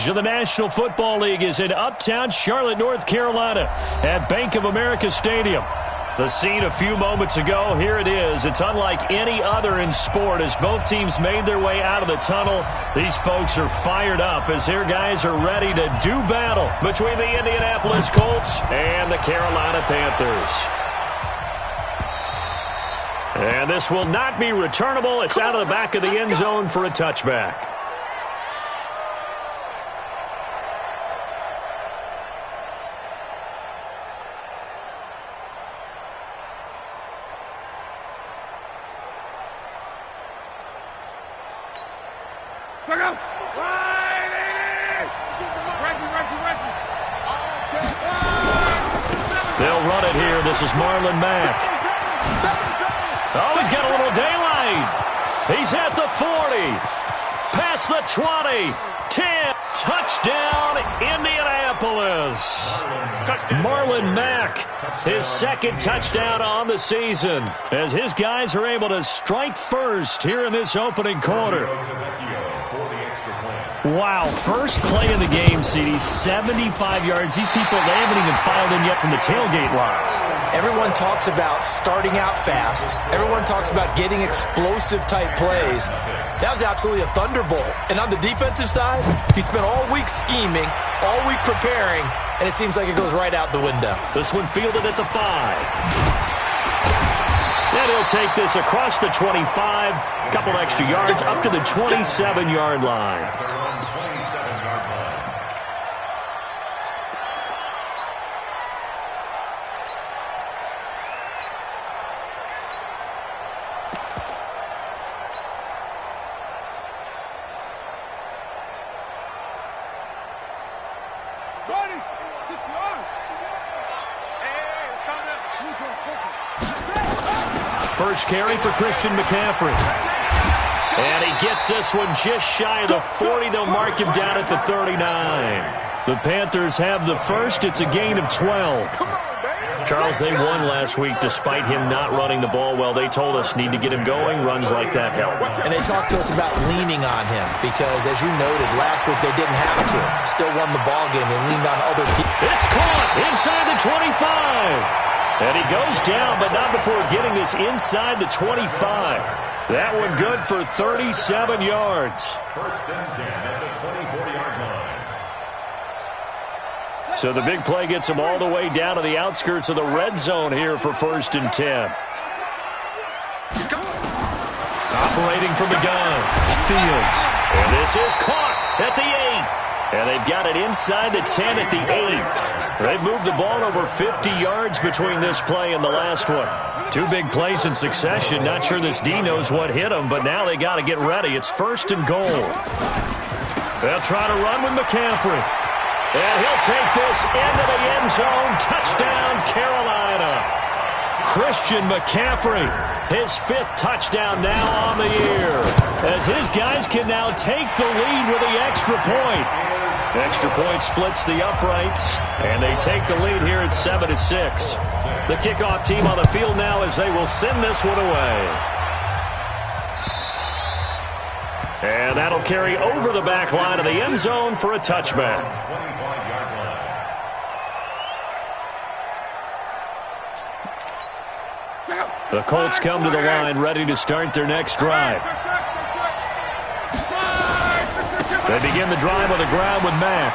of the National Football League is in uptown Charlotte, North Carolina at Bank of America Stadium. The scene a few moments ago, here it is. It's unlike any other in sport as both teams made their way out of the tunnel. These folks are fired up as their guys are ready to do battle between the Indianapolis Colts and the Carolina Panthers. And this will not be returnable. It's out of the back of the end zone for a touchback. They'll run it here. This is Marlon Mack. Oh, he's got a little daylight. He's at the 40. Past the 20. 10. Touchdown, Indianapolis. Marlon Mack, his second touchdown on the season as his guys are able to strike first here in this opening quarter. Wow, first play of the game, CD, 75 yards. These people, they haven't even filed in yet from the tailgate lots. Everyone talks about starting out fast. Everyone talks about getting explosive-type plays. That was absolutely a thunderbolt. And on the defensive side, he spent all week scheming, all week preparing, and it seems like it goes right out the window. This one fielded at the 5. And he'll take this across the 25, a couple extra yards, up to the 27-yard line. First carry for Christian McCaffrey. And he gets this one just shy of the 40. They'll mark him down at the 39. The Panthers have the first. It's a gain of 12. Charles, they won last week despite him not running the ball well. They told us need to get him going. Runs like that help. And they talked to us about leaning on him because, as you noted, last week they didn't have to. Still won the ball game. They leaned on other people. It's caught inside the 25. And he goes down, but not before getting this inside the 25. That one good for 37 yards. First and 10 at the 24-yard line. So the big play gets him all the way down to the outskirts of the red zone here for first and 10. Operating from the gun, Fields. And this is caught at the 8. And they've got it inside the 10 at the 8. They've moved the ball over 50 yards between this play and the last one. Two big plays in succession. Not sure this D knows what hit him, but now they got to get ready. It's first and goal. They'll try to run with McCaffrey. And he'll take this into the end zone. Touchdown, Carolina. Christian McCaffrey, his 5th touchdown now on the year, as his guys can now take the lead with the extra point. Extra point splits the uprights, and they take the lead here at 7-6. The kickoff team on the field now as they will send this one away. And that'll carry over the back line of the end zone for a touchback. The Colts come to the line ready to start their next drive. They begin the drive on the ground with Mack.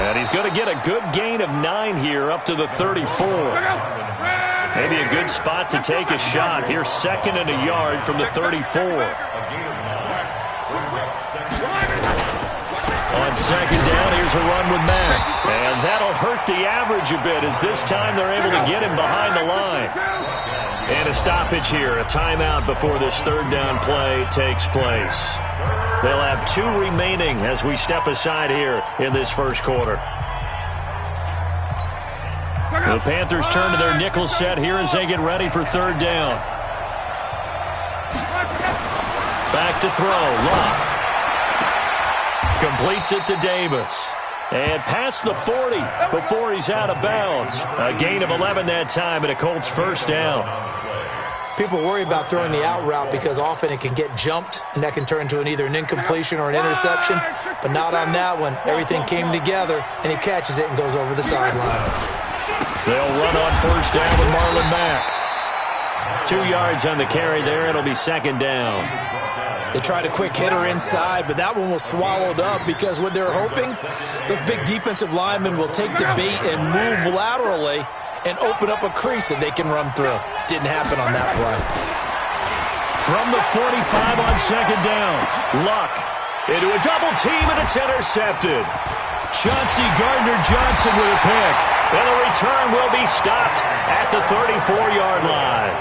And he's going to get a good gain of 9 here up to the 34. Maybe a good spot to take a shot. Here, 2nd and a yard from the 34. On 2nd down, here's a run with Mack. And that'll hurt the average a bit as this time they're able to get him behind the line. And a stoppage here, a timeout before this 3rd down play takes place. They'll have 2 remaining as we step aside here in this first quarter. The Panthers turn to their nickel set here as they get ready for 3rd down. Back to throw, Locke. Completes it to Davis. And past the 40 before he's out of bounds. A gain of 11 that time and a Colts first down. People worry about throwing the out route because often it can get jumped, and that can turn into either an incompletion or an interception. But not on that one. Everything came together, and he catches it and goes over the sideline. They'll run on first down with Marlon Mack. 2 yards on the carry there. It'll be second down. They tried a quick hitter inside, but that one was swallowed up because what they're hoping, those big defensive linemen will take the bait and move laterally and open up a crease that they can run through. Didn't happen on that play. From the 45 on second down, Luck into a double team, and it's intercepted. Chauncey Gardner-Johnson with a pick, and the return will be stopped at the 34-yard line.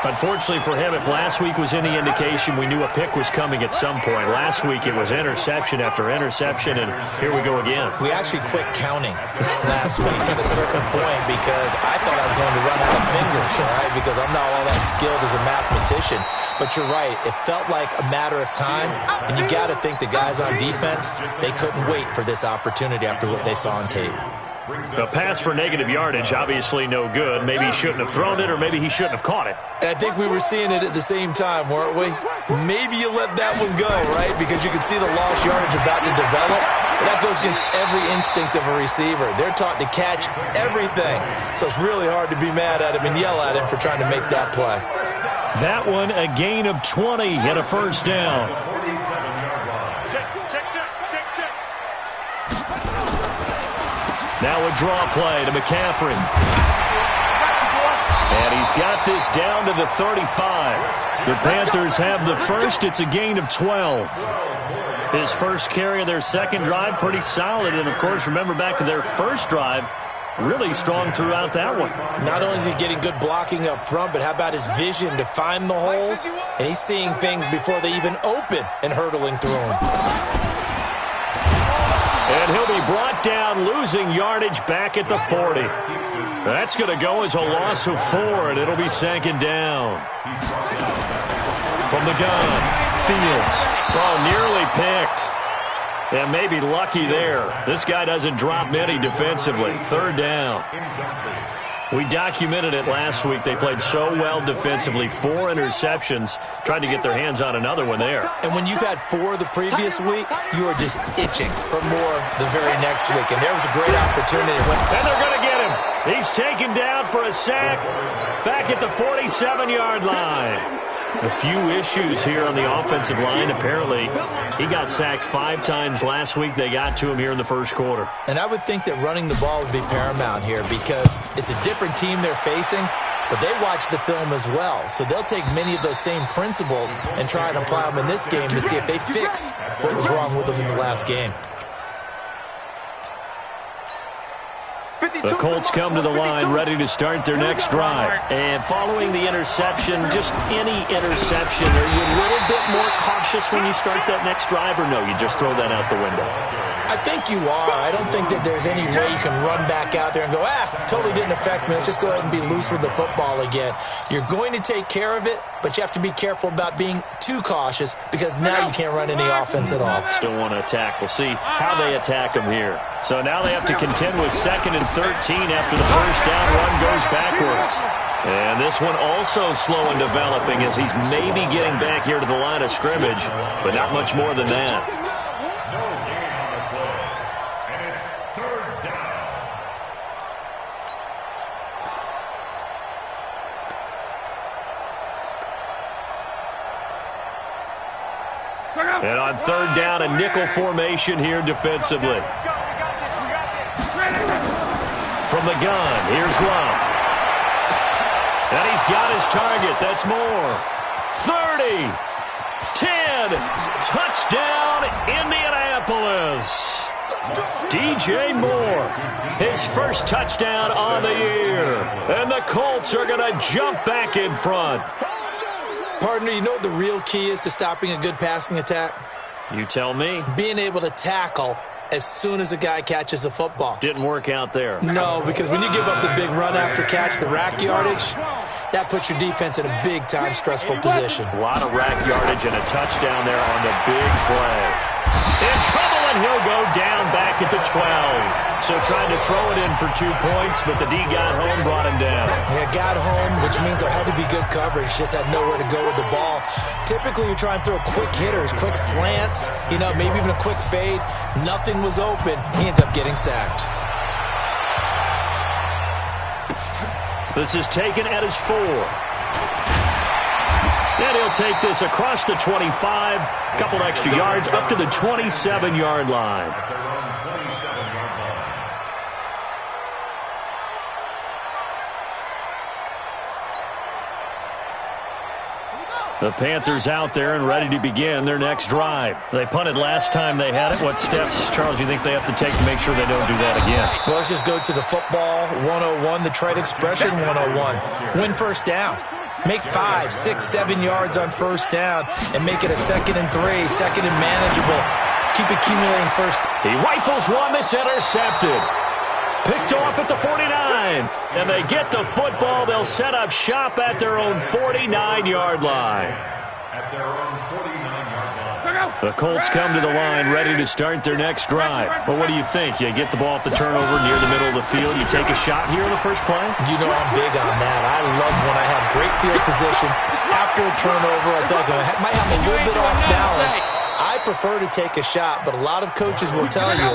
Unfortunately for him, if last week was any indication, we knew a pick was coming at some point. Last week it was interception after interception, and here we go again. We actually quit counting last week at a certain point because I thought I was going to run out of fingers, all right, because I'm not all that skilled as a mathematician. But you're right. It felt like a matter of time, and you got to think the guys on defense, they couldn't wait for this opportunity after what they saw on tape. A pass for negative yardage, obviously no good. Maybe he shouldn't have thrown it, or maybe he shouldn't have caught it. And I think we were seeing it at the same time, weren't we? Maybe you let that one go, right? Because you can see the lost yardage about to develop. But that goes against every instinct of a receiver. They're taught to catch everything. So it's really hard to be mad at him and yell at him for trying to make that play. That one, a gain of 20 and a first down. Now a draw play to McCaffrey. And he's got this down to the 35. The Panthers have the first. It's a gain of 12. His first carry of their second drive, pretty solid. And, of course, remember back to their first drive, really strong throughout that one. Not only is he getting good blocking up front, but how about his vision to find the holes? And he's seeing things before they even open and hurtling through them. And he'll be brought down, losing yardage back at the 40. That's going to go as a loss of 4, and it'll be second down. From the gun, Fields. Oh, nearly picked. And maybe lucky there. This guy doesn't drop many defensively. Third down. We documented it last week. They played so well defensively. 4 interceptions. Tried to get their hands on another one there. And when you've had 4 the previous week, you are just itching for more the very next week. And there was a great opportunity. And they're going to get him. He's taken down for a sack back at the 47-yard line. A few issues here on the offensive line. Apparently, he got sacked 5 times last week. They got to him here in the first quarter. And I would think that running the ball would be paramount here because it's a different team they're facing, but they watch the film as well. So they'll take many of those same principles and try and apply them in this game to see if they fixed what was wrong with them in the last game. The Colts come to the line ready to start their next drive. And following the interception, just any interception, are you a little bit more cautious when you start that next drive, or no, you just throw that out the window? I think you are. I don't think that there's any way you can run back out there and go, totally didn't affect me. Let's just go ahead and be loose with the football again. You're going to take care of it, but you have to be careful about being too cautious because now you can't run any offense at all. Still want to attack. We'll see how they attack them here. So now they have to contend with 2nd and 13 after the first down run goes backwards. And this one also slow in developing as he's maybe getting back here to the line of scrimmage, but not much more than that. And on 3rd down, a nickel formation here defensively. From the gun, here's Love. And he's got his target. That's more. 30, 10, touchdown, Indianapolis. DJ Moore, his first touchdown on the year. And the Colts are going to jump back in front. Partner, you know what the real key is to stopping a good passing attack? You tell me. Being able to tackle as soon as a guy catches the football. Didn't work out there. No, because when you give up the big run after catch, the rack yardage, that puts your defense in a big-time stressful position. A lot of rack yardage and a touchdown there on the big play. In trouble, and and he'll go down back at the 12. So tried to throw it in for 2 points, but the D got home, brought him down. Yeah, got home, which means there had to be good coverage. Just had nowhere to go with the ball. Typically, you try and throw quick hitters, quick slants, maybe even a quick fade. Nothing was open. He ends up getting sacked. This is taken at his 4. And he'll take this across the 25. Couple extra yards up to the 27-yard line. The Panthers out there and ready to begin their next drive. They punted last time they had it. What steps, Charles, do you think they have to take to make sure they don't do that again? Well, let's just go to the football 101, the trade expression 101. Win first down. Make 5, 6, 7 yards on first down and make it a 2nd and 3, second and manageable. Keep accumulating first. He rifles one that's intercepted. Picked off at the 49. And they get the football. They'll set up shop at their own 49-yard line. At their own 49-yard line. The Colts come to the line ready to start their next drive. Well, what do you think? You get the ball off the turnover near the middle of the field. You take a shot here in the first play? I'm big on that. I love when I have great field position. After a turnover, I feel like I might have a little bit off balance. I prefer to take a shot, but a lot of coaches will tell you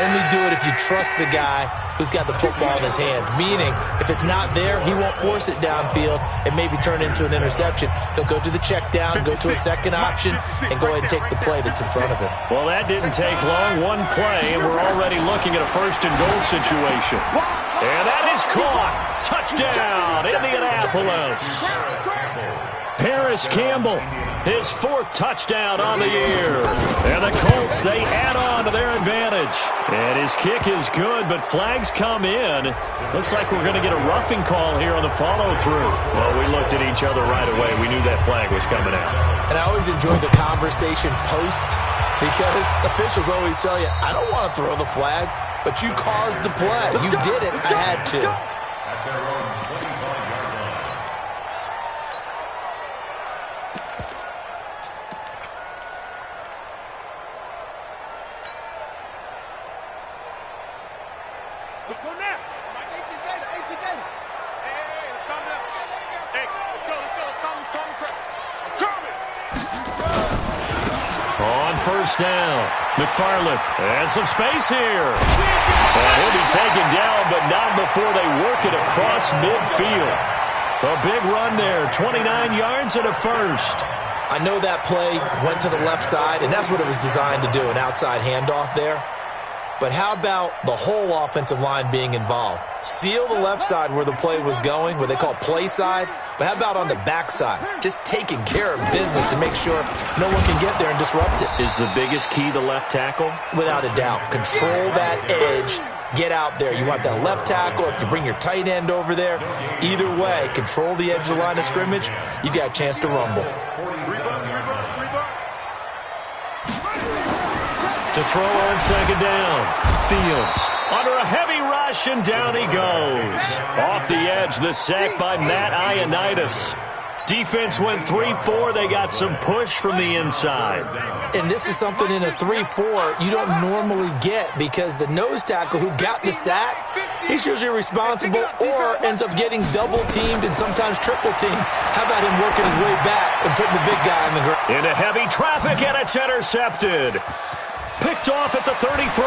only do it if you trust the guy who's got the football in his hands. Meaning, if it's not there, he won't force it downfield and maybe turn it into an interception. He'll go to the check down, go to a second option, and go ahead and take the play that's in front of him. Well, that didn't take long. One play, and we're already looking at a 1st and goal situation. And that is caught. Touchdown, Indianapolis. Paris Campbell, his 4th touchdown on the year. And the Colts, they add on to their advantage. And his kick is good, but flags come in. Looks like we're going to get a roughing call here on the follow-through. Well, we looked at each other right away. We knew that flag was coming out. And I always enjoy the conversation post because officials always tell you, I don't want to throw the flag, but you caused the play. You did it. I had to. At their own 25-yard line. Let's go now. Hey, let's come now. Hey, let's go. Come. On first down, McFarland and some space here. And he'll be taken down, but not before they work it across midfield. A big run there, 29 yards and a 1st. I know that play went to the left side, and that's what it was designed to do, an outside handoff there. But how about the whole offensive line being involved? Seal the left side where the play was going, what they call play side. But how about on the back side? Just taking care of business to make sure no one can get there and disrupt it. Is the biggest key the left tackle? Without a doubt. Control that edge. Get out there. You want that left tackle. If you bring your tight end over there, either way, control the edge of the line of scrimmage. You got a chance to rumble. To throw on 2nd down. Fields under a heavy rush, and down he goes. Off the edge, the sack by Matt Ioannidis. Defense went 3-4. They got some push from the inside. And this is something in a 3-4 you don't normally get because the nose tackle who got the sack, he's usually responsible or ends up getting double-teamed and sometimes triple-teamed. How about him working his way back and putting the big guy on the ground? Into heavy traffic, and it's intercepted. Picked off at the 33.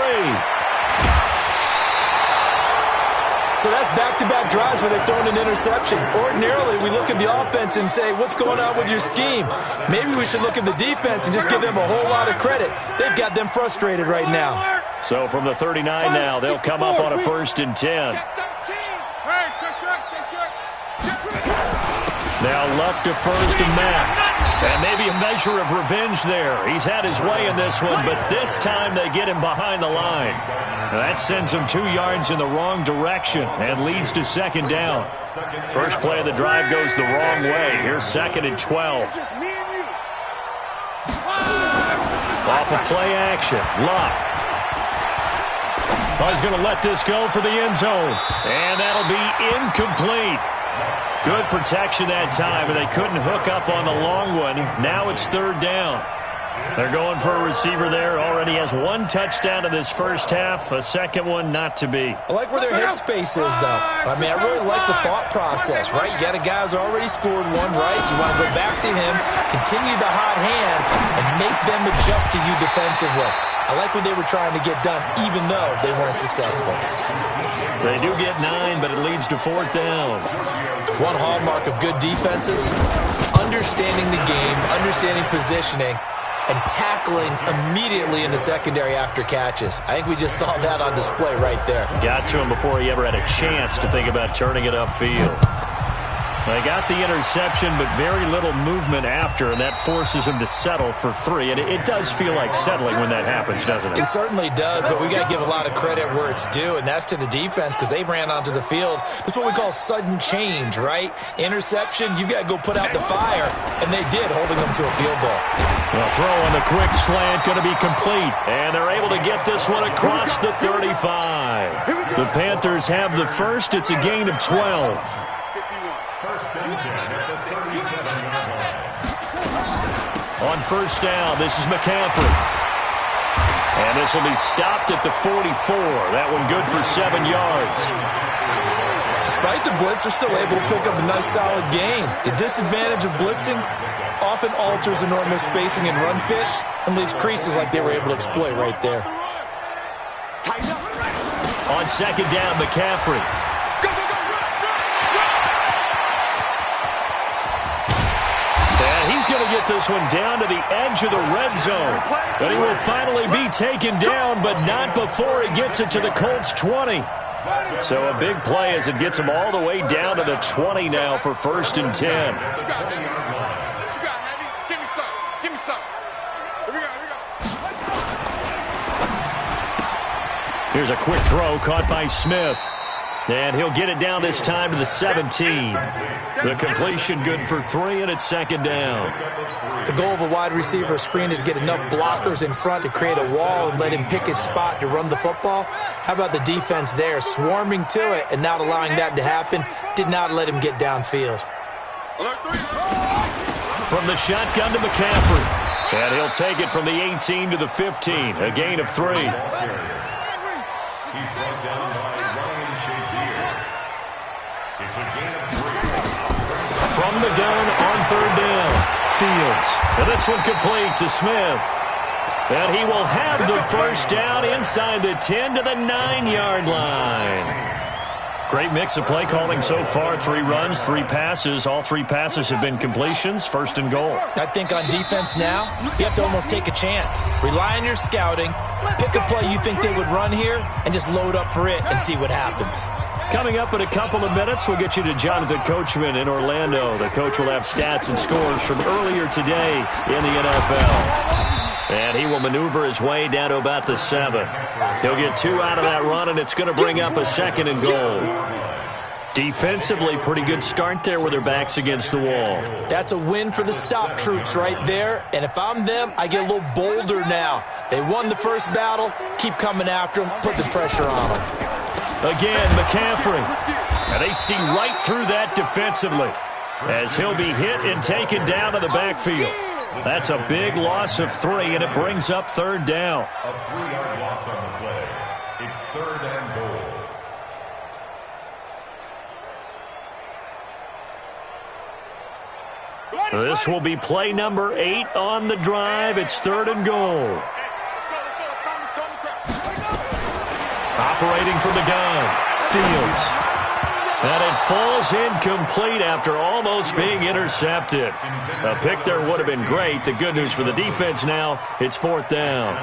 So that's back-to-back drives where they've thrown an interception. Ordinarily, we look at the offense and say, what's going on with your scheme? Maybe we should look at the defense and just give them a whole lot of credit. They've got them frustrated right now. So from the 39 now, they'll come up on a 1st and 10. Now Luck defers to Mack. And maybe a measure of revenge there. He's had his way in this one, but this time they get him behind the line. That sends him 2 yards in the wrong direction and leads to 2nd down. First play of the drive goes the wrong way. Here's 2nd and 12. Off of play action, Luck. Oh, he's going to let this go for the end zone. And that'll be incomplete. Good protection that time, and they couldn't hook up on the long one. Now it's 3rd down. They're going for a receiver there. Already has one touchdown in this first half. A second one not to be. I like where their headspace is, though. I mean, I really like the thought process, right? You got a guy who's already scored one, right? You want to go back to him, continue the hot hand, and make them adjust to you defensively. I like what they were trying to get done, even though they weren't successful. They do get 9, but it leads to 4th down. One hallmark of good defenses is understanding the game, understanding positioning, and tackling immediately in the secondary after catches. I think we just saw that on display right there. Got to him before he ever had a chance to think about turning it upfield. They got the interception, but very little movement after, and that forces him to settle for 3. And it does feel like settling when that happens, doesn't it? It certainly does, but we got to give a lot of credit where it's due, and that's to the defense because they ran onto the field. This is what we call sudden change, right? Interception, you got to go put out the fire, and they did, holding them to a field goal. Well, throw on the quick slant, going to be complete, and they're able to get this one across the 35. The Panthers have the first. It's a gain of 12. First and 10 at the 37-yard line. On first down, this is McCaffrey. And this will be stopped at the 44. That one good for 7 yards. Despite the blitz, they're still able to pick up a nice solid gain. The disadvantage of blitzing often alters the normal spacing and run fits and leaves creases like they were able to exploit right there. On second down, McCaffrey. He's going to get this one down to the edge of the red zone. But he will finally be taken down, but not before he gets it to the Colts 20. So a big play as it gets him all the way down to the 20 now for 1st and 10. Give me some. Here we go. Here's a quick throw caught by Smith. And he'll get it down this time to the 17. The completion good for 3, and it's 2nd down. The goal of a wide receiver screen is get enough blockers in front to create a wall and let him pick his spot to run the football. How about the defense there, swarming to it and not allowing that to happen? Did not let him get downfield. From the shotgun to McCaffrey. And he'll take it from the 18 to the 15. A gain of 3. He's brought down by Ryan Shazier. It's a gain of 3. From the gun on 3rd down. Fields. And this one complete to Smith. And he will have the first down inside the 10 to the 9-yard line. Great mix of play calling so far. 3 runs, 3 passes. All 3 passes have been completions. 1st and goal. I think on defense now, you have to almost take a chance. Rely on your scouting. Pick a play you think they would run here and just load up for it and see what happens. Coming up in a couple of minutes, we'll get you to Jonathan Coachman in Orlando. The coach will have stats and scores from earlier today in the NFL. And he will maneuver his way down to about the 7. He'll get 2 out of that run, and it's going to bring up a 2nd and goal. Defensively, pretty good start there with their backs against the wall. That's a win for the stop troops right there. And if I'm them, I get a little bolder now. They won the first battle. Keep coming after them. Put the pressure on them. Again, McCaffrey. And they see right through that defensively as he'll be hit and taken down to the backfield. That's a big loss of 3, and it brings up 3rd down. A 3-yard loss on the play. It's 3rd and goal. This will be play number 8 on the drive. It's 3rd and goal. Operating from the gun, Fields. And it falls incomplete after almost being intercepted. A pick there would have been great. The good news for the defense now, it's 4th down.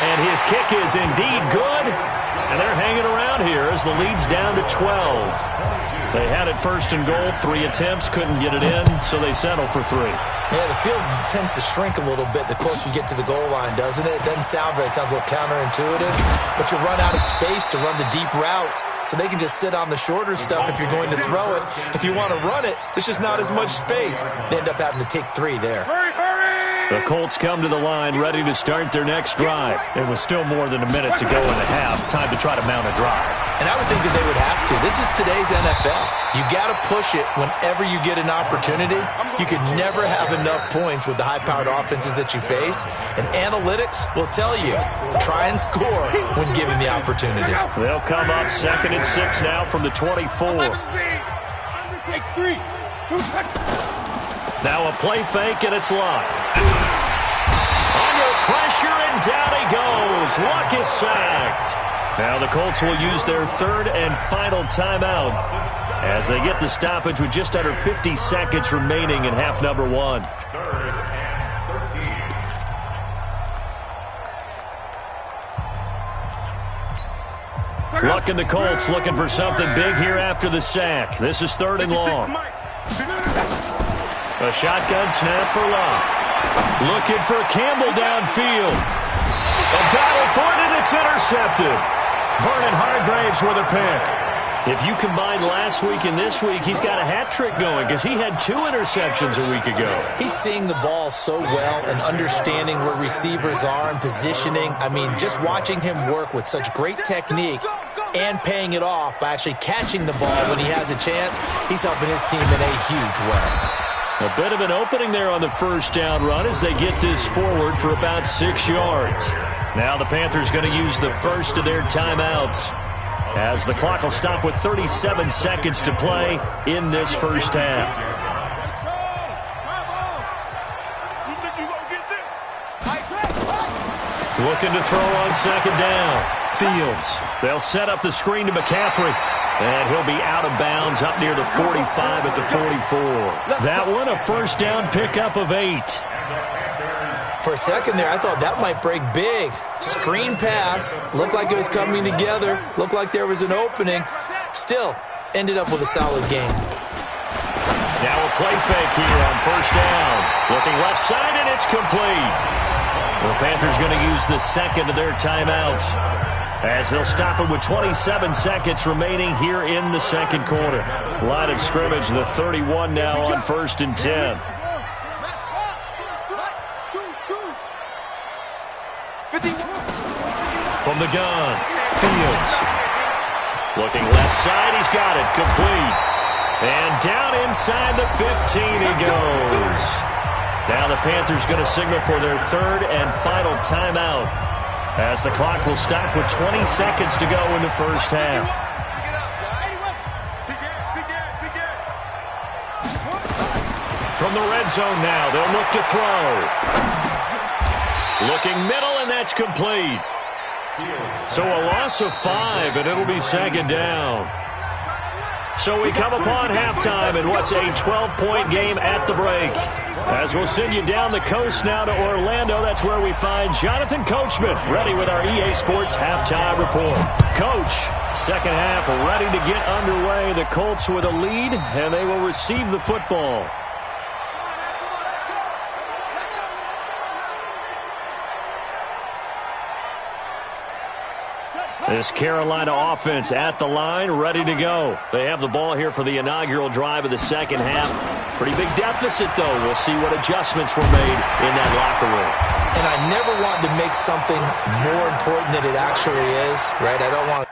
And his kick is indeed good. And they're hanging around here as the lead's down to 12. They had it 1st and goal, 3 attempts, couldn't get it in, so they settle for 3. Yeah, the field tends to shrink a little bit the closer you get to the goal line, doesn't it? It doesn't sound right. It sounds a little counterintuitive. But you run out of space to run the deep routes, so they can just sit on the shorter stuff if you're going to throw it. If you want to run it, there's just not as much space. They end up having to take 3 there. The Colts come to the line ready to start their next drive. It was still more than a minute to go in the half. Time to try to mount a drive. And I would think that they would have to. This is today's NFL. You got to push it whenever you get an opportunity. You can never have enough points with the high-powered offenses that you face. And analytics will tell you, try and score when given the opportunity. They'll come up 2nd and 6 now from the 24. Now a play fake, and it's Luck. Under pressure, and down he goes. Luck is sacked. Now the Colts will use their 3rd and final timeout as they get the stoppage with just under 50 seconds remaining in half number 1. 3rd and 13. Luck and the Colts looking for something big here after the sack. This is 3rd and long. A shotgun snap for Luck. Looking for Campbell downfield. A battle for it, and it's intercepted. Vernon Hargreaves with a pick. If you combine last week and this week, he's got a hat trick going because he had 2 interceptions a week ago. He's seeing the ball so well and understanding where receivers are and positioning. I mean, just watching him work with such great technique and paying it off by actually catching the ball when he has a chance, he's helping his team in a huge way. A bit of an opening there on the first down run as they get this forward for about 6 yards. Now the Panthers going to use the first of their timeouts as the clock will stop with 37 seconds to play in this first half. Looking to throw on 2nd down. Fields. They'll set up the screen to McCaffrey. And he'll be out of bounds up near the 45 at the 44. That one a first down pickup of 8. For a second there, I thought that might break big. Screen pass. Looked like it was coming together. Looked like there was an opening. Still, ended up with a solid game. Now a play fake here on first down. Looking left side, and it's complete. The Panthers going to use the second of their timeouts as they'll stop it with 27 seconds remaining here in the second quarter. Line of scrimmage, the 31 now on 1st and 10. From the gun, Fields. Looking left side, he's got it, complete. And down inside the 15 he goes. Now the Panthers going to signal for their 3rd and final timeout as the clock will stop with 20 seconds to go in the first half. From the red zone now, they'll look to throw. Looking middle, and that's complete. So a loss of 5, and it'll be 2nd down. So we come upon halftime in what's a 12-point game at the break. As we'll send you down the coast now to Orlando, that's where we find Jonathan Coachman ready with our EA Sports Halftime Report. Coach, second half ready to get underway. The Colts with a lead, and they will receive the football. This Carolina offense at the line, ready to go. They have the ball here for the inaugural drive of the second half. Pretty big deficit, though. We'll see what adjustments were made in that locker room. And I never want to make something more important than it actually is, right? I don't want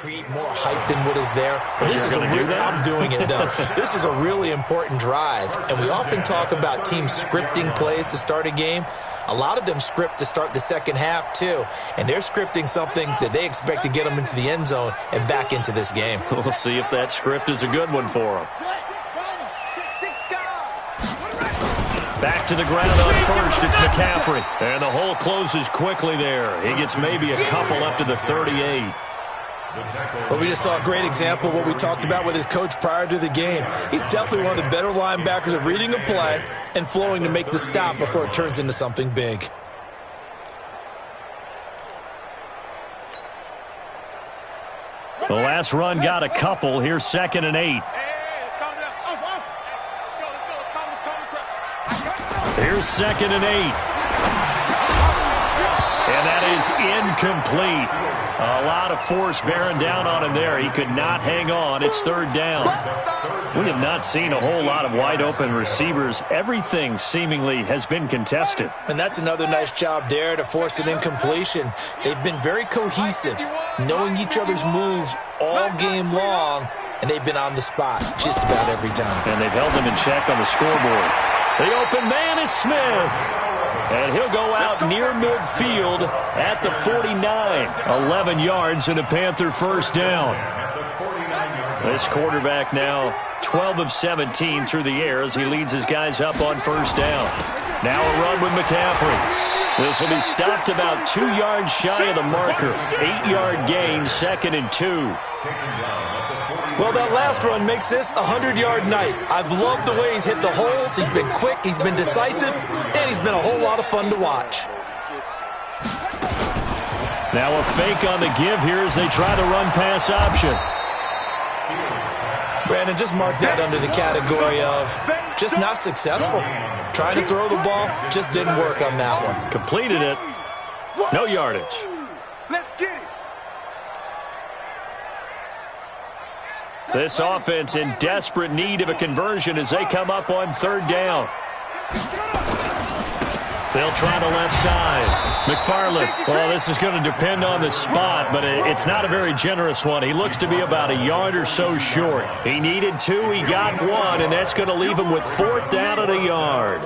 create more hype than what is there. But this is I'm doing it, though. This is a really important drive, and we often talk about teams scripting plays to start a game. A lot of them script to start the second half, too, and they're scripting something that they expect to get them into the end zone and back into this game. We'll see if that script is a good one for them. Back to the ground on first, it's McCaffrey. And the hole closes quickly there. He gets maybe a couple up to the 38. Well, we just saw a great example of what we talked about with his coach prior to the game. He's definitely one of the better linebackers at reading a play and flowing to make the stop before it turns into something big. The last run got a couple. Here's 2nd and 8. Here's 2nd and 8. And that is incomplete. A lot of force bearing down on him there. He could not hang on. It's 3rd down. We have not seen a whole lot of wide-open receivers. Everything seemingly has been contested. And that's another nice job there to force an incompletion. They've been very cohesive, knowing each other's moves all game long, and they've been on the spot just about every time. And they've held them in check on the scoreboard. The open man is Smith. And he'll go out near midfield at the 49. 11 yards and a Panther first down. This quarterback now 12 of 17 through the air as he leads his guys up on first down. Now a run with McCaffrey. This will be stopped about 2 yards shy of the marker. 8-yard gain, 2nd and 2. Well, that last run makes this a 100-yard night. I've loved the way he's hit the holes. He's been quick, he's been decisive, and he's been a whole lot of fun to watch. Now a fake on the give here as they try the run-pass option. Brandon, just mark that under the category of just not successful. Trying to throw the ball, just didn't work on that one. Completed it. No yardage. Let's get it. This offense in desperate need of a conversion as they come up on 3rd down. They'll try the left side. McFarland, well, this is going to depend on the spot, but it's not a very generous one. He looks to be about a yard or so short. He needed 2, he got 1, and that's going to leave him with 4th down at a yard.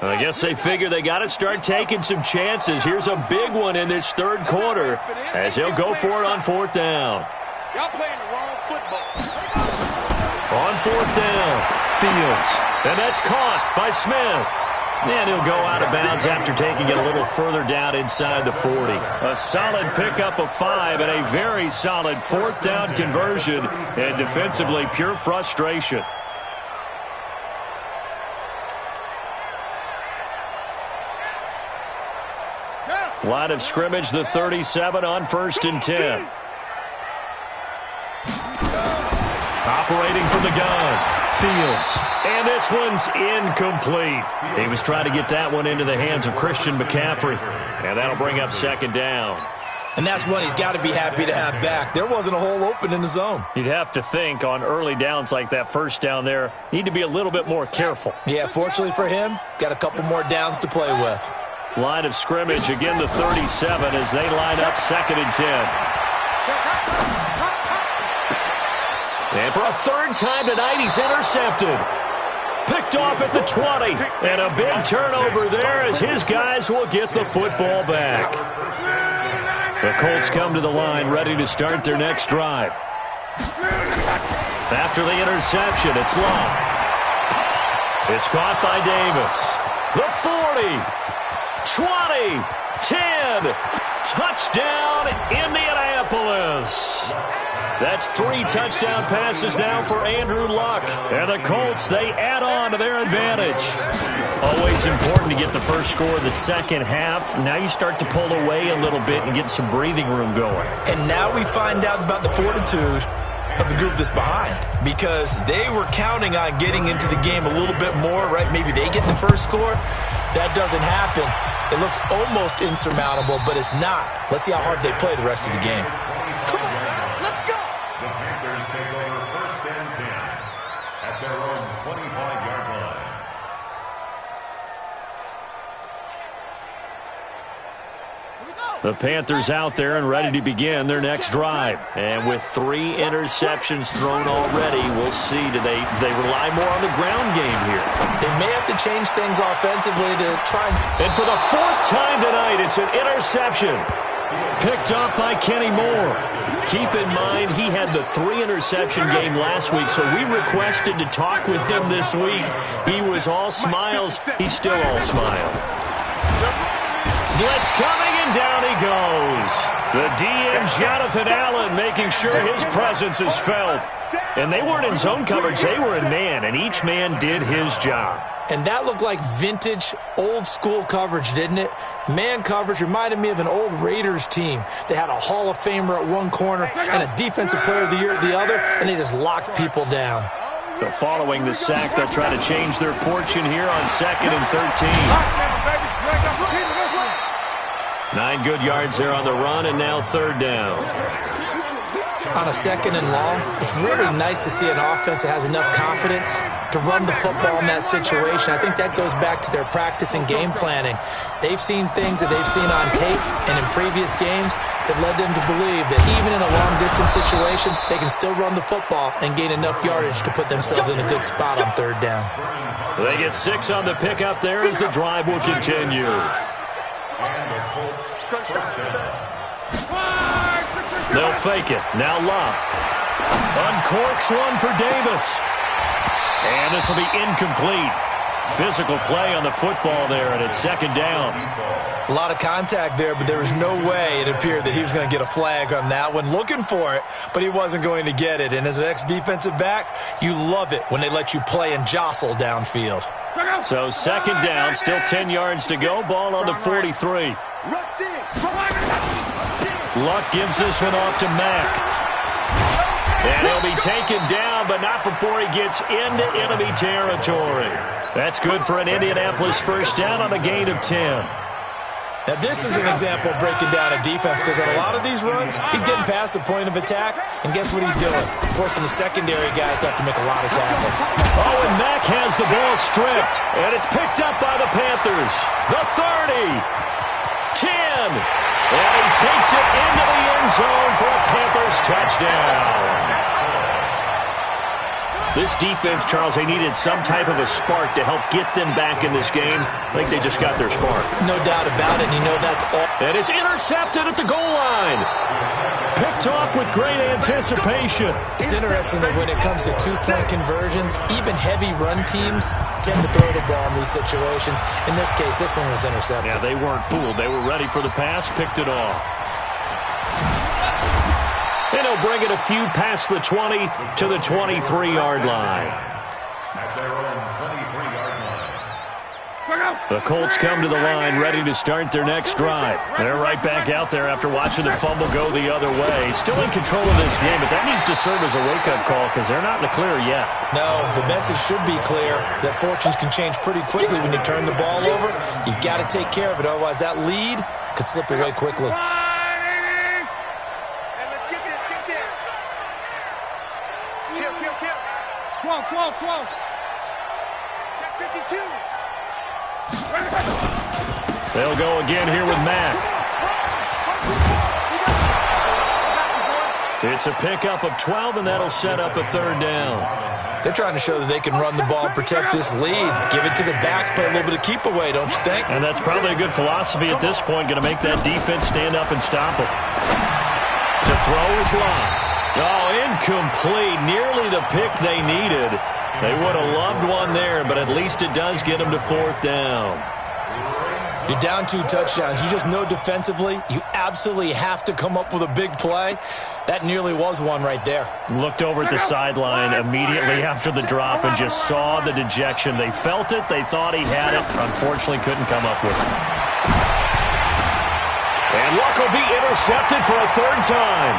I guess they figure they got to start taking some chances. Here's a big one in this 3rd quarter as he'll go for it on 4th down. Y'all playing the wrong football. On 4th down, Fields. And that's caught by Smith. And he'll go out of bounds after taking it a little further down inside the 40. A solid pickup of 5 and a very solid 4th down conversion. And defensively, pure frustration. Line of scrimmage, the 37 on 1st and 10. Operating from the gun, Fields. And this one's incomplete. He was trying to get that one into the hands of Christian McCaffrey. And that'll bring up 2nd down. And that's one he's got to be happy to have back. There wasn't a hole open in the zone. You'd have to think on early downs like that 1st down there, need to be a little bit more careful. Yeah, fortunately for him, got a couple more downs to play with. Line of scrimmage, again the 37 as they line up 2nd and 10. And for a 3rd time tonight, he's intercepted. Picked off at the 20. And a big turnover there as his guys will get the football back. The Colts come to the line ready to start their next drive. After the interception, it's long. It's caught by Davis. The 40. 20, 10, touchdown Indianapolis. That's 3 touchdown passes now for Andrew Luck. And the Colts, they add on to their advantage. Always important to get the first score of the second half. Now you start to pull away a little bit and get some breathing room going. And now we find out about the fortitude of the group that's behind, because they were counting on getting into the game a little bit more, right? Maybe they get the first score. That doesn't happen. It looks almost insurmountable, but it's not. Let's see how hard they play the rest of the game. Come on, let's go. The Panthers take over 1st and 10 at their own 25-yard line. The Panthers out there and ready to begin their next drive. And with 3 interceptions thrown already, we'll see. Do they rely more on the ground game here? They may have to change things offensively to try and... And for the 4th time tonight, it's an interception. Picked up by Kenny Moore. Keep in mind, he had the 3-interception game last week, so we requested to talk with him this week. He was all smiles. He's still all smile. Blitz coming, and down he goes. The DN, Jonathan Allen, making sure his presence is felt. And they weren't in zone coverage. They were in man, and each man did his job. And that looked like vintage, old-school coverage, didn't it? Man coverage reminded me of an old Raiders team. They had a Hall of Famer at one corner and a Defensive Player of the Year at the other, and they just locked people down. So following the sack, they'll try to change their fortune here on 2nd and 13. 9 good yards there on the run, and now 3rd down. On a 2nd and long, it's really nice to see an offense that has enough confidence to run the football in that situation. I think that goes back to their practice and game planning. They've seen things that they've seen on tape and in previous games that led them to believe that even in a long-distance situation, they can still run the football and gain enough yardage to put themselves in a good spot on 3rd down. They get 6 on the pickup there as the drive will continue. They'll fake it. Now Love. Uncorks one for Davis. And this will be incomplete. Physical play on the football there, and it's 2nd down. A lot of contact there, but there was no way it appeared that he was going to get a flag on that one. Looking for it, but he wasn't going to get it. And as an ex-defensive back, you love it when they let you play and jostle downfield. So 2nd down, still 10 yards to go. Ball on the 43. Luck gives this one off to Mack. And he'll be taken down, but not before he gets into enemy territory. That's good for an Indianapolis 1st down on a gain of 10. Now, this is an example of breaking down a defense, because on a lot of these runs, he's getting past the point of attack, and guess what he's doing? Forcing the secondary guys to have to make a lot of tackles. Oh, and Mack has the ball stripped, and it's picked up by the Panthers. The 30, 10, and he takes it into the end zone for a Panthers touchdown. This defense, Charles, they needed some type of a spark to help get them back in this game. I think they just got their spark. No doubt about it, and you know that's all. And it's intercepted at the goal line. Picked off with great anticipation. It's interesting that when it comes to 2-point conversions, even heavy run teams tend to throw the ball in these situations. In this case, this one was intercepted. Yeah, they weren't fooled. They were ready for the pass, picked it off. And he'll bring it a few past the 20 to the 23-yard line. At their own 23-yard line. The Colts come to the line ready to start their next drive. They're right back out there after watching the fumble go the other way. Still in control of this game, but that needs to serve as a wake-up call because they're not in the clear yet. No, the message should be clear that fortunes can change pretty quickly when you turn the ball over. You've got to take care of it, otherwise that lead could slip away quickly. Close. Check 52. They'll go again here with Mack. It's a pickup of 12, and that'll set up a 3rd down. They're trying to show that they can run the ball and protect this lead. Give it to the backs, play a little bit of keep away, don't you think? And that's probably a good philosophy at this point, going to make that defense stand up and stop it. To throw is Love. Oh, incomplete. Nearly the pick they needed. They would have loved one there, but at least it does get them to 4th down. You're down 2 touchdowns. You just know defensively you absolutely have to come up with a big play. That nearly was one right there. Looked over at the sideline immediately after the drop and just saw the dejection. They felt it. They thought he had it. Unfortunately, couldn't come up with it. And Luck will be intercepted for a 3rd time.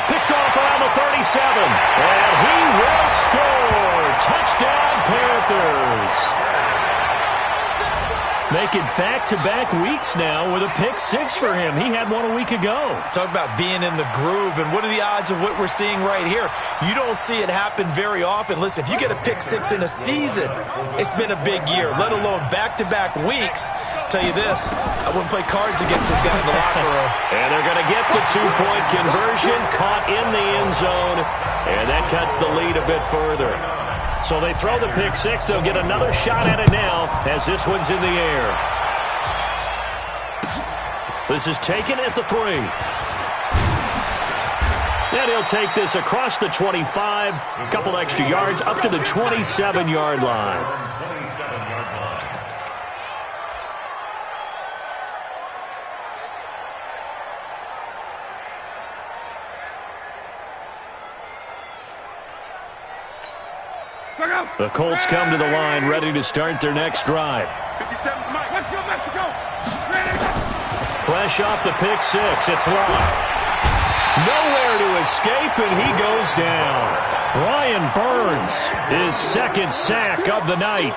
Picked off around the 37. And he will score. Touchdown, Panthers. Make it back-to-back weeks now with a pick six for him. He had one a week ago. Talk about being in the groove, and what are the odds of what we're seeing right here? You don't see it happen very often. Listen, if you get a pick six in a season, it's been a big year, let alone back-to-back weeks. Tell you this, I wouldn't play cards against this guy in the locker room. And they're going to get the two-point conversion, caught in the end zone, and that cuts the lead a bit further. So they throw the pick six. They'll get another shot at it now as this one's in the air. This is taken at the 3. And he'll take this across the 25. A couple extra yards up to the 27-yard line. The Colts come to the line, ready to start their next drive. 57, Mike. Let's go, Mexico. Fresh off the pick six, it's Locke. Nowhere to escape, and he goes down. Brian Burns, his second sack of the night.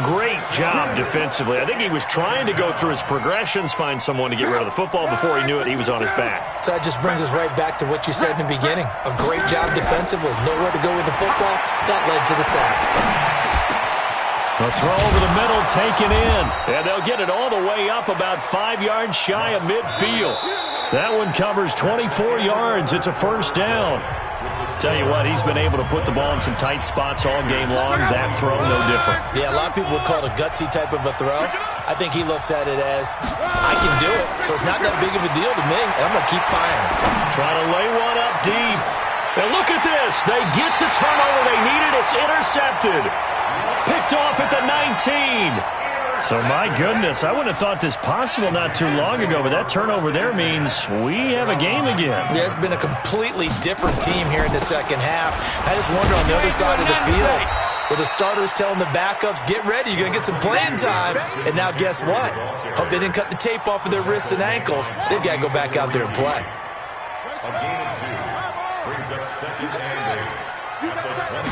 Great job defensively. I think he was trying to go through his progressions, find someone to get rid of the football. Before he knew it, he was on his back. So that just brings us right back to what you said in the beginning. A great job defensively. Nowhere to go with the football. That led to the sack. A throw over the middle, taken in. And they'll get it all the way up about 5 yards shy of midfield. That one covers 24 yards. It's a first down. Tell you what, he's been able to put the ball in some tight spots all game long. That throw, no different. Yeah, a lot of people would call it a gutsy type of a throw. I think he looks at it as, I can do it, so it's not that big of a deal to me, and I'm going to keep firing. Trying to lay one up deep. And look at this. They get the turnover they needed. It's intercepted. Picked off at the 19. So, my goodness, I wouldn't have thought this possible not too long ago, but that turnover there means we have a game again. Yeah, it's been a completely different team here in the second half. I just wonder on the other side of the field, where the starters telling the backups, get ready, you're going to get some playing time. And now guess what? Hope they didn't cut the tape off of their wrists and ankles. They've got to go back out there and play. A gain of 2 brings up second and 8 at the 20.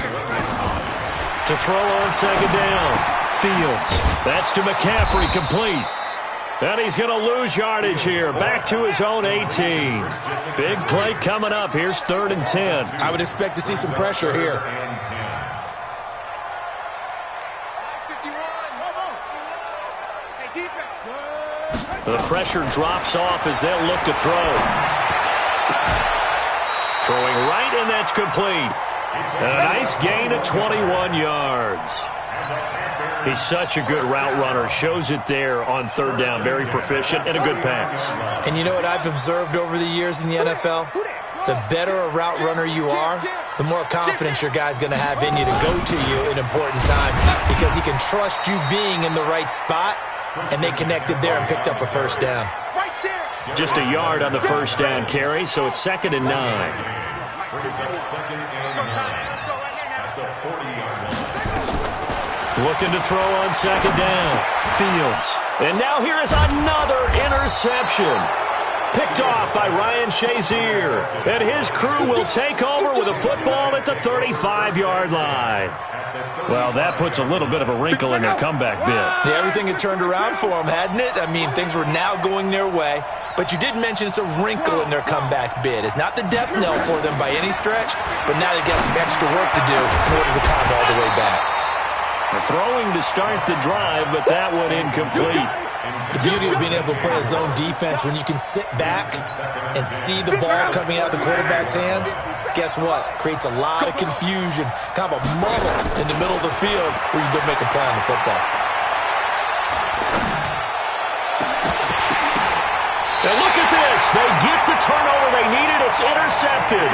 To throw on second down. Fields. That's to McCaffrey, complete. And he's going to lose yardage here. Back to his own 18. Big play coming up. Here's 3rd and 10. I would expect to see some pressure here. 51. The pressure drops off as they'll look to throw. Throwing right, and that's complete. And a nice gain of 21 yards. He's such a good route runner. Shows it there on 3rd down. Very proficient and a good pass. And you know what I've observed over the years in the NFL? The better a route runner you are, the more confidence your guy's going to have in you to go to you in important times, because he can trust you being in the right spot, and they connected there and picked up a first down. Just a yard on the first down carry, so it's 2nd and 9. Brings up second and 9 at the 40-yard line. Looking to throw on second down. Fields. And now here is another interception. Picked off by Ryan Shazier. And his crew will take over with a football at the 35-yard line. Well, that puts a little bit of a wrinkle in their comeback bid. Yeah, everything had turned around for them, hadn't it? I mean, things were now going their way. But you did mention it's a wrinkle in their comeback bid. It's not the death knell for them by any stretch, but now they've got some extra work to do in order to climb all the way back. Throwing to start the drive, but that one incomplete. The beauty of being able to play a zone defense, when you can sit back and see the ball coming out of the quarterback's hands, guess what? Creates a lot of confusion, kind of a muddle in the middle of the field where you go make a play on the football. And look at this. They get the turnover they needed. It's intercepted.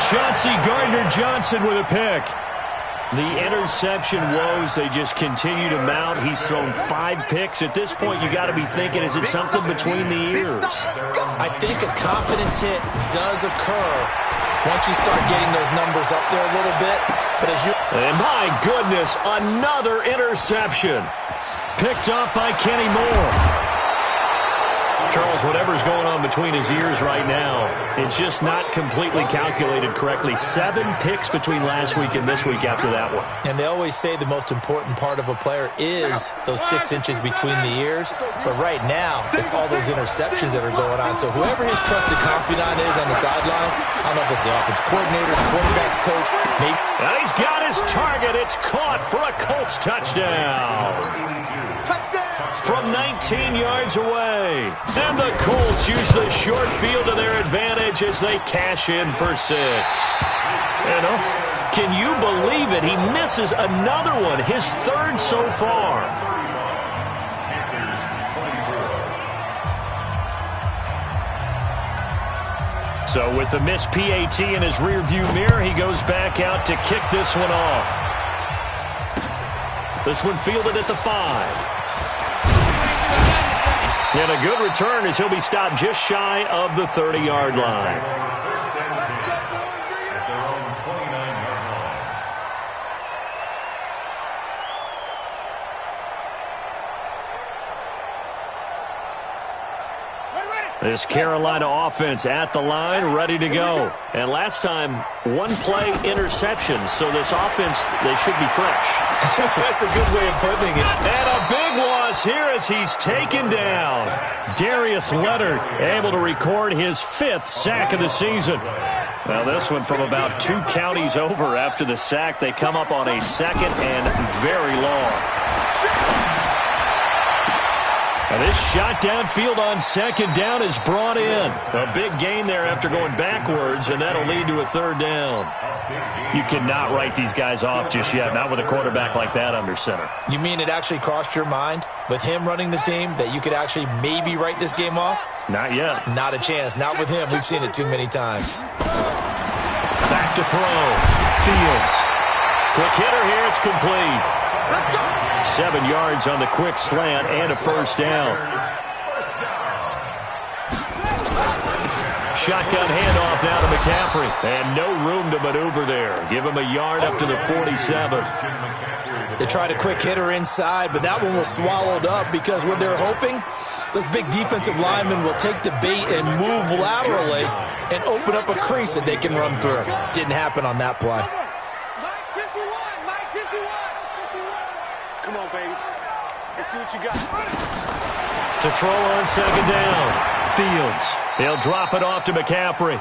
Chauncey Gardner-Johnson with a pick. The interception woes, they just continue to mount. He's thrown 5 picks. At this point, you got to be thinking, is it something between the ears? I think a confidence hit does occur once you start getting those numbers up there a little bit. But as you... And my goodness, another interception. Picked up by Kenny Moore. Charles, whatever's going on between his ears right now, it's just not completely calculated correctly. 7 picks between last week and this week after that one. And they always say the most important part of a player is those 6 inches between the ears. But right now, it's all those interceptions that are going on. So whoever his trusted confidant is on the sidelines, I don't know if it's the offense coordinator, the quarterback's coach, maybe. And he's got his target. It's caught for a Colts touchdown. From 19 yards away. And the Colts use the short field to their advantage as they cash in for 6. And can you believe it? He misses another one, his 3rd so far. So with the missed PAT in his rearview mirror, he goes back out to kick this one off. This one fielded at the 5. And a good return as he'll be stopped just shy of the 30-yard line. First and 10 at their own 29-yard line. This Carolina offense at the line, ready to go. And last time, 1-play interception, so this offense, they should be fresh. That's a good way of putting it. And a big loss here as he's taken down. Darius Leonard able to record his 5th sack of the season. Now this one from about 2 counties over after the sack. They come up on a 2nd and very long. And this shot downfield on 2nd down is brought in. A big gain there after going backwards, and that'll lead to a 3rd down. You cannot write these guys off just yet, not with a quarterback like that under center. You mean it actually crossed your mind with him running the team that you could actually maybe write this game off? Not yet. Not a chance. Not with him. We've seen it too many times. Back to throw. Fields. Quick hitter here. It's complete. 7 yards on the quick slant and a 1st down. Shotgun handoff now to McCaffrey. And no room to maneuver there. Give him a yard up to the 47. They tried a quick hitter inside, but that one was swallowed up because what they're hoping, those big defensive linemen will take the bait and move laterally and open up a crease that they can run through. Didn't happen on that play. Come on, baby. Let's see what you got. To throw on 2nd down. Fields. He'll drop it off to McCaffrey.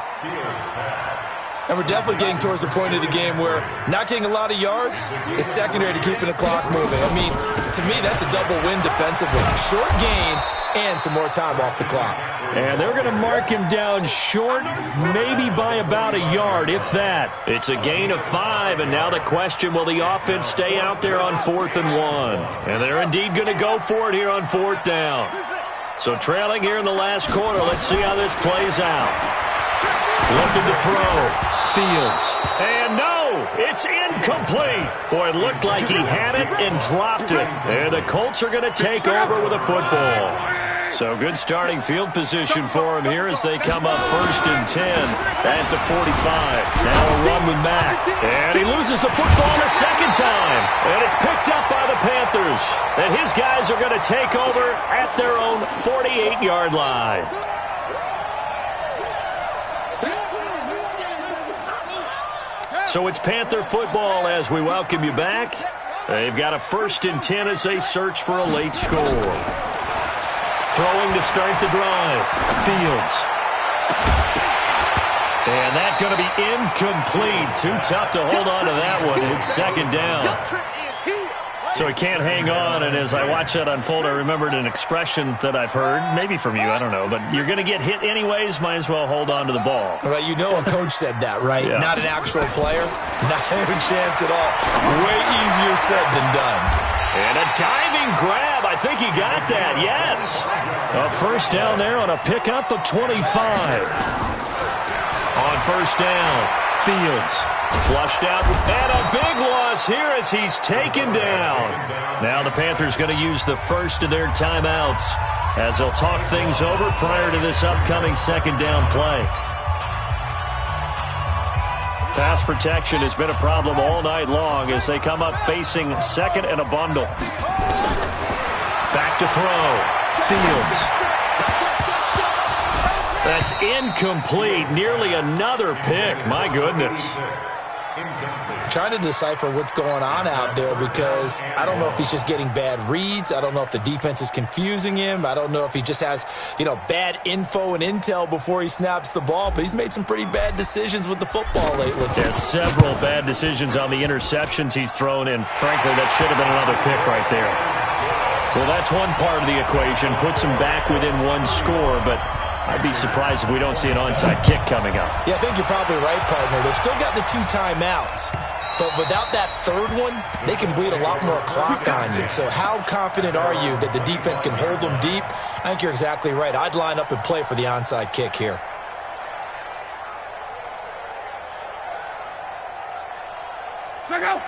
And we're definitely getting towards the point of the game where not getting a lot of yards is secondary to keeping the clock moving. I mean, to me, that's a double win defensively. Short gain and some more time off the clock. And they're going to mark him down short, maybe by about a yard, if that. It's a gain of 5, and now the question, will the offense stay out there on 4th and 1? And they're indeed going to go for it here on 4th down. So trailing here in the last quarter, let's see how this plays out. Looking to throw. Fields. And no, it's incomplete. Boy, it looked like he had it and dropped it. And the Colts are going to take over with a football. So good starting field position for him here as they come up 1st and 10 at the 45. Now a run with Mack. And he loses the football a 2nd time. And it's picked up by the Panthers. And his guys are going to take over at their own 48-yard line. So it's Panther football as we welcome you back. They've got a 1st and 10 as they search for a late score. Throwing to start the drive. Fields. And that's going to be incomplete. Too tough to hold on to that one. It's 2nd down. So he can't hang on, and as I watched that unfold, I remembered an expression that I've heard, maybe from you, I don't know, but you're going to get hit anyways, might as well hold on to the ball. Well, you know a coach said that, right? Yeah. Not an actual player. Not a chance at all. Way easier said than done. And a diving grab. I think he got that, yes. A 1st down there on a pickup of 25. On 1st down, Fields. Flushed out, and a big loss here as he's taken down. Now the Panthers going to use the first of their timeouts as they'll talk things over prior to this upcoming 2nd down play. Pass protection has been a problem all night long as they come up facing 2nd and a bundle. Back to throw. Fields. That's incomplete. Nearly another pick. My goodness. Trying to decipher what's going on out there because I don't know if he's just getting bad reads. I don't know if the defense is confusing him. I don't know if he just has, bad info and intel before he snaps the ball. But he's made some pretty bad decisions with the football lately. Yeah, several bad decisions on the interceptions he's thrown, and frankly, that should have been another pick right there. Well, that's one part of the equation. Puts him back within one score, but I'd be surprised if we don't see an onside kick coming up. Yeah, I think you're probably right, partner. They've still got the 2 timeouts. But without that third one, they can bleed a lot more clock on you. So how confident are you that the defense can hold them deep? I think you're exactly right. I'd line up and play for the onside kick here.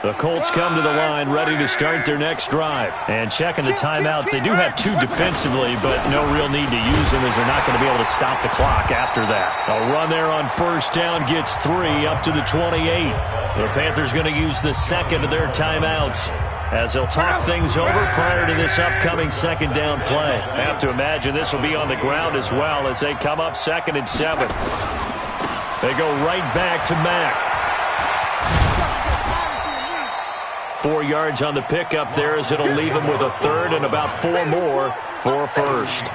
The Colts come to the line ready to start their next drive. And checking the timeouts, they do have 2 defensively, but no real need to use them as they're not going to be able to stop the clock after that. A run there on first down gets 3 up to the 28. The Panthers going to use the second of their timeouts as they'll talk things over prior to this upcoming second down play. I have to imagine this will be on the ground as well as they come up 2nd and 7. They go right back to Mack. 4 yards on the pickup there as it'll leave him with a third and about 4 more for a first.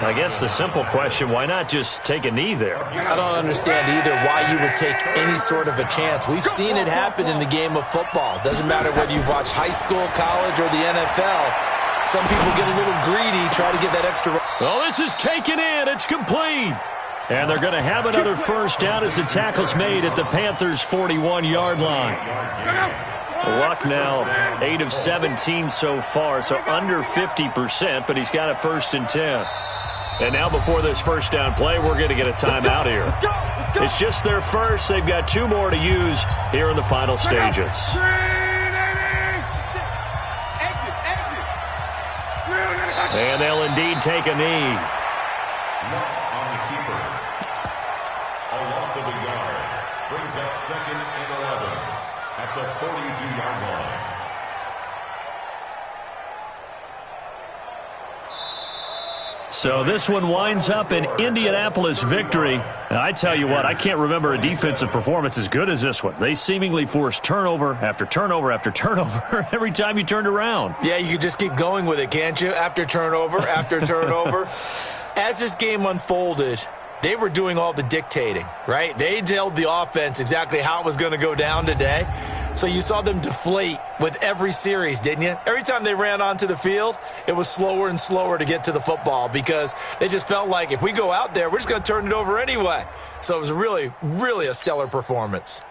I guess the simple question, why not just take a knee there? I don't understand either why you would take any sort of a chance. We've seen it happen in the game of football. Doesn't matter whether you've watched high school, college, or the NFL. Some people get a little greedy, try to get that extra. Well, this is taken in. It's complete. And they're going to have another first down as the tackle's made at the Panthers' 41-yard line. Luck now 8 of 17 so far, so under 50%, but he's got a 1st and 10. And now before this first down play, we're going to get a timeout here. It's just their first. They've got 2 more to use here in the final stages. And they'll indeed take a knee. On the keeper. A loss of a yard. Brings up 2nd and 11 at the 42-yard line. So this one winds up an Indianapolis victory. And I tell you what, I can't remember a defensive performance as good as this one. They seemingly forced turnover after turnover after turnover every time you turned around. Yeah, you could just keep going with it, can't you? After turnover, after turnover. As this game unfolded, they were doing all the dictating, right? They told the offense exactly how it was going to go down today. So you saw them deflate with every series, didn't you? Every time they ran onto the field, it was slower and slower to get to the football because they just felt like if we go out there, we're just going to turn it over anyway. So it was really, really a stellar performance.